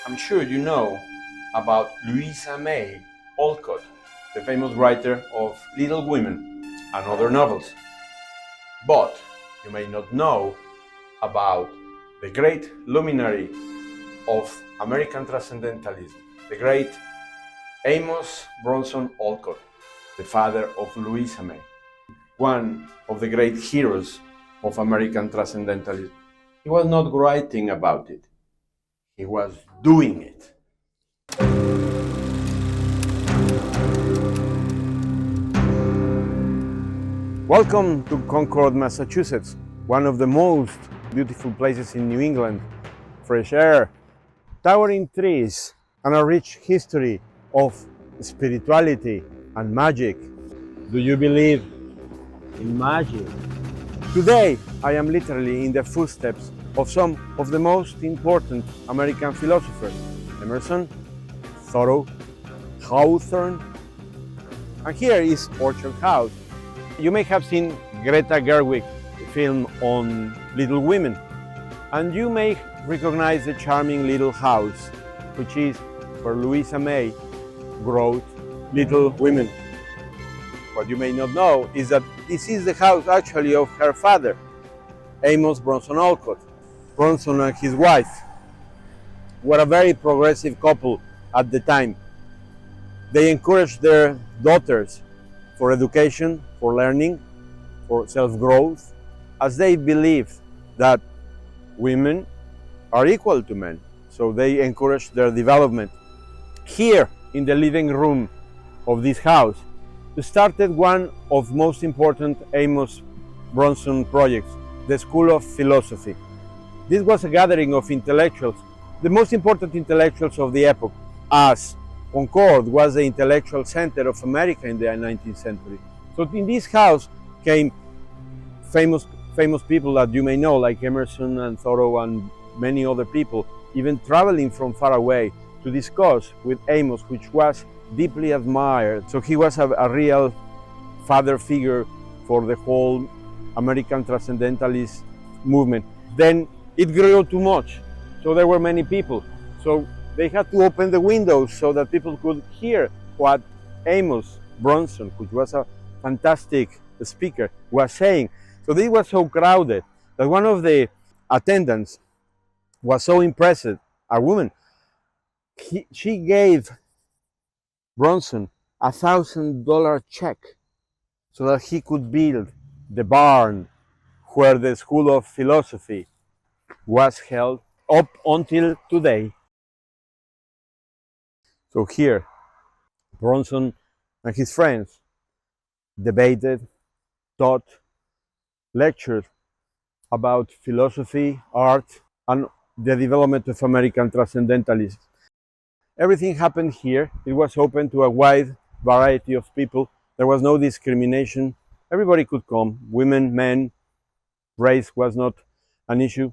I'm sure you know about Louisa May Alcott, the famous writer of Little Women and other novels. But you may not know about the great luminary of American Transcendentalism, the great Amos Bronson Alcott, the father of Louisa May, one of the great heroes of American Transcendentalism. He was not writing about it, he was doing it. Welcome to Concord, Massachusetts, one of the most beautiful places in New England. Fresh air, towering trees, and a rich history of spirituality and magic. Do you believe in magic? Today, I am literally in the footsteps of some of the most important American philosophers: Emerson, Thoreau, Hawthorne, and here is Orchard House. You may have seen Greta Gerwig's film on Little Women, and you may recognize the charming little house, which is where Louisa May wrote Little Women. What you may not know is that this is the house actually of her father, Amos Bronson Alcott. Bronson and his wife were a very progressive couple at the time. They encouraged their daughters for education, for learning, for self-growth, as they believed that women are equal to men. So they encouraged their development. Here in the living room of this house started one of most important Amos Bronson projects, the School of Philosophy. This was a gathering of intellectuals, the most important intellectuals of the epoch, as Concord was the intellectual center of America in the 19th century. So in this house came famous people that you may know, like Emerson and Thoreau and many other people, even traveling from far away to discuss with Amos, which was deeply admired. So he was a real father figure for the whole American Transcendentalist movement. Then it grew too much, so there were many people. So they had to open the windows so that people could hear what Amos Bronson, which was a fantastic speaker, was saying. So this was so crowded that one of the attendants was so impressed, a woman. She gave Bronson $1,000 check so that he could build the barn where the School of Philosophy was held up until today. So here, Bronson and his friends debated, taught, lectured about philosophy, art, and the development of American Transcendentalism. Everything happened here. It was open to a wide variety of people. There was no discrimination. Everybody could come, women, men. Race was not an issue.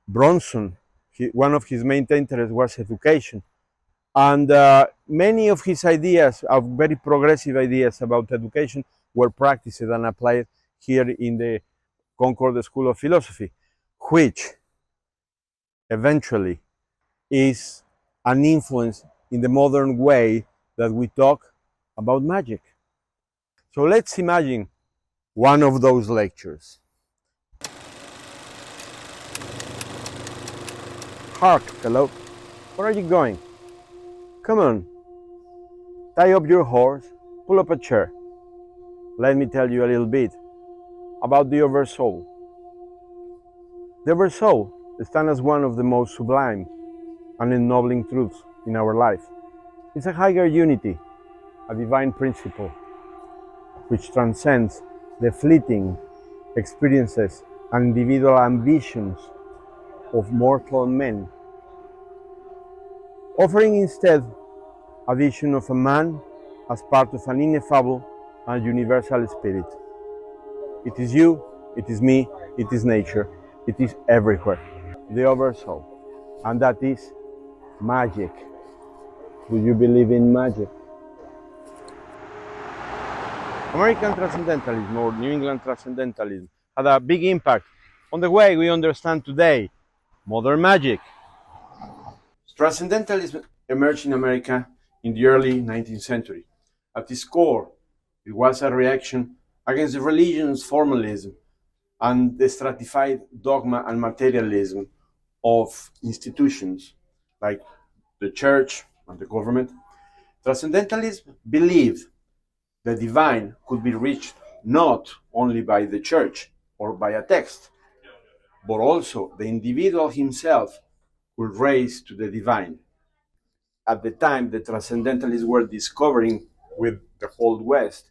Bronson, one of his main interests was education. And many of his ideas, very progressive ideas about education, were practiced and applied here in the Concord School of Philosophy, which eventually is an influence in the modern way that we talk about magic. So let's imagine one of those lectures. Hark, fellow, where are you going? Come on, tie up your horse, pull up a chair. Let me tell you a little bit about the oversoul. The oversoul stands as one of the most sublime and ennobling truths in our life. It's a higher unity, a divine principle, which transcends the fleeting experiences and individual ambitions of mortal men, offering instead a vision of a man as part of an ineffable and universal spirit. It is you, it is me, it is nature, it is everywhere. The oversoul, and that is magic. Do you believe in magic? American Transcendentalism, or New England Transcendentalism, had a big impact on the way we understand today modern magic. Transcendentalism emerged in America in the early 19th century. At its core, it was a reaction against the religion's formalism and the stratified dogma and materialism of institutions like the church and the government. Transcendentalism believed the divine could be reached not only by the church or by a text, but also the individual himself could raise to the divine. At the time, the Transcendentalists were discovering with the whole West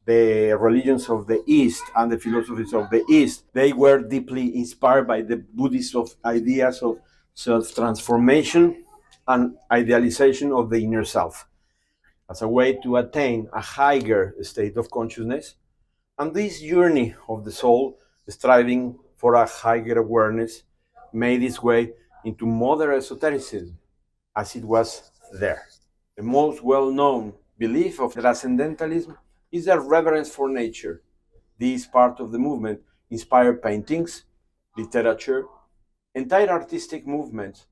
the religions of the East and the philosophies of the East. They were deeply inspired by the Buddhist of ideas of self-transformation and idealization of the inner self as a way to attain a higher state of consciousness. And this journey of the soul, striving for a higher awareness, made its way into modern esotericism as it was there. The most well-known belief of Transcendentalism is a reverence for nature. This part of the movement inspired paintings, literature, entire artistic movements,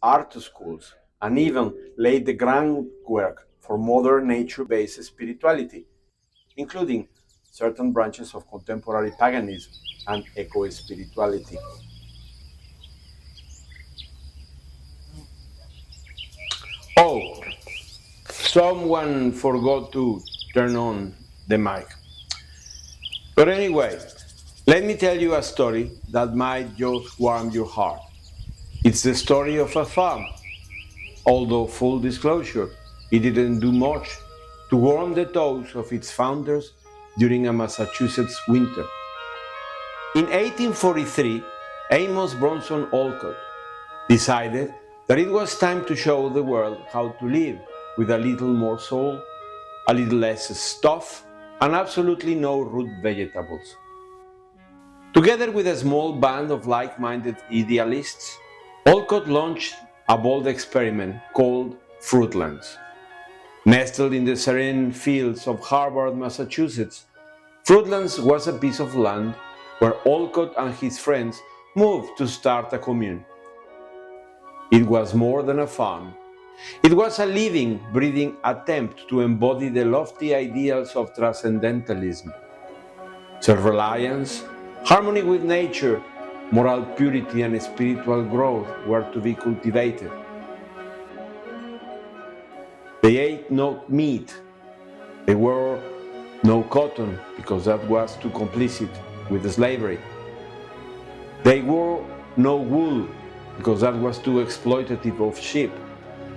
art schools, and even laid the groundwork for modern nature-based spirituality, including certain branches of contemporary paganism and eco-spirituality. Oh, someone forgot to turn on the mic. But anyway, let me tell you a story that might just warm your heart. It's the story of a farm. Although, full disclosure, it didn't do much to warm the toes of its founders during a Massachusetts winter. In 1843, Amos Bronson Alcott decided that it was time to show the world how to live with a little more soul, a little less stuff, and absolutely no root vegetables. Together with a small band of like-minded idealists, Alcott launched a bold experiment called Fruitlands. Nestled in the serene fields of Harvard, Massachusetts, Fruitlands was a piece of land where Alcott and his friends moved to start a commune. It was more than a farm. It was a living, breathing attempt to embody the lofty ideals of Transcendentalism. Self-reliance, harmony with nature, moral purity, and spiritual growth were to be cultivated. They ate no meat. They wore no cotton because that was too complicit with slavery. They wore no wool because that was too exploitative of sheep,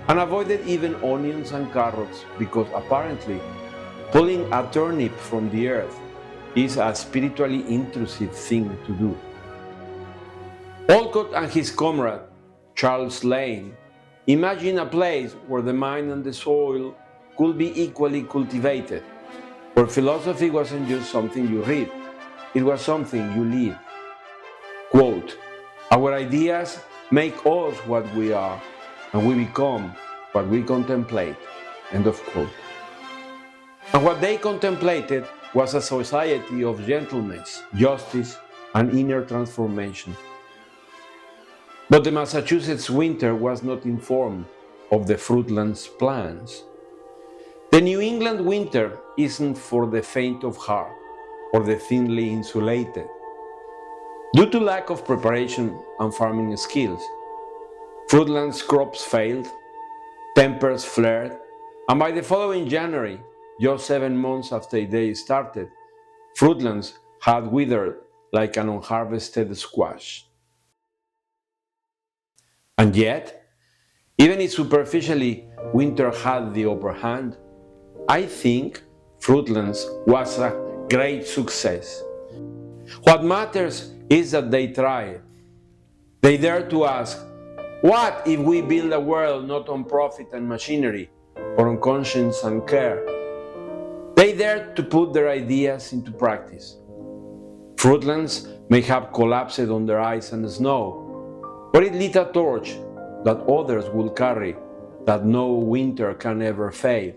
and avoided even onions and carrots because apparently pulling a turnip from the earth is a spiritually intrusive thing to do. Alcott and his comrade, Charles Lane, imagined a place where the mind and the soil could be equally cultivated, where philosophy wasn't just something you read, it was something you live. Quote, "Our ideas make us what we are, and we become what we contemplate." End of quote. And what they contemplated was a society of gentleness, justice, and inner transformation. But the Massachusetts winter was not informed of the Fruitlands plans. The New England winter isn't for the faint of heart or the thinly insulated. Due to lack of preparation and farming skills, Fruitlands crops failed, tempers flared, and by the following January, just 7 months after they started, Fruitlands had withered like an unharvested squash. And yet, even if superficially winter had the upper hand, I think Fruitlands was a great success. What matters is that they tried. They dared to ask, what if we build a world not on profit and machinery, but on conscience and care? They dared to put their ideas into practice. Fruitlands may have collapsed under ice and snow, but it lit a torch that others will carry, that no winter can ever fade.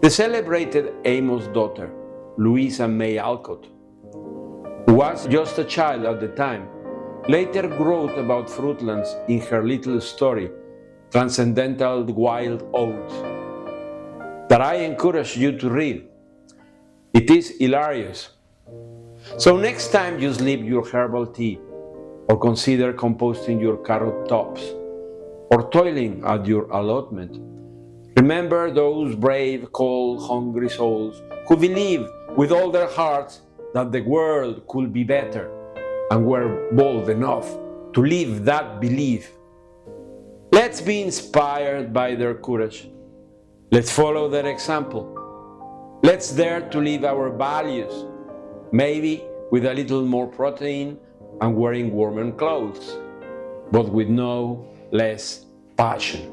The celebrated Amos' daughter, Louisa May Alcott, who was just a child at the time, later wrote about Fruitlands in her little story, Transcendental Wild Oats, that I encourage you to read. It is hilarious. So next time you slip your herbal tea, or consider composting your carrot tops, or toiling at your allotment, remember those brave, cold, hungry souls who believed with all their hearts that the world could be better, and were bold enough to live that belief. Let's be inspired by their courage. Let's follow their example. Let's dare to live our values, maybe with a little more protein and wearing warmer clothes, but with no less passion.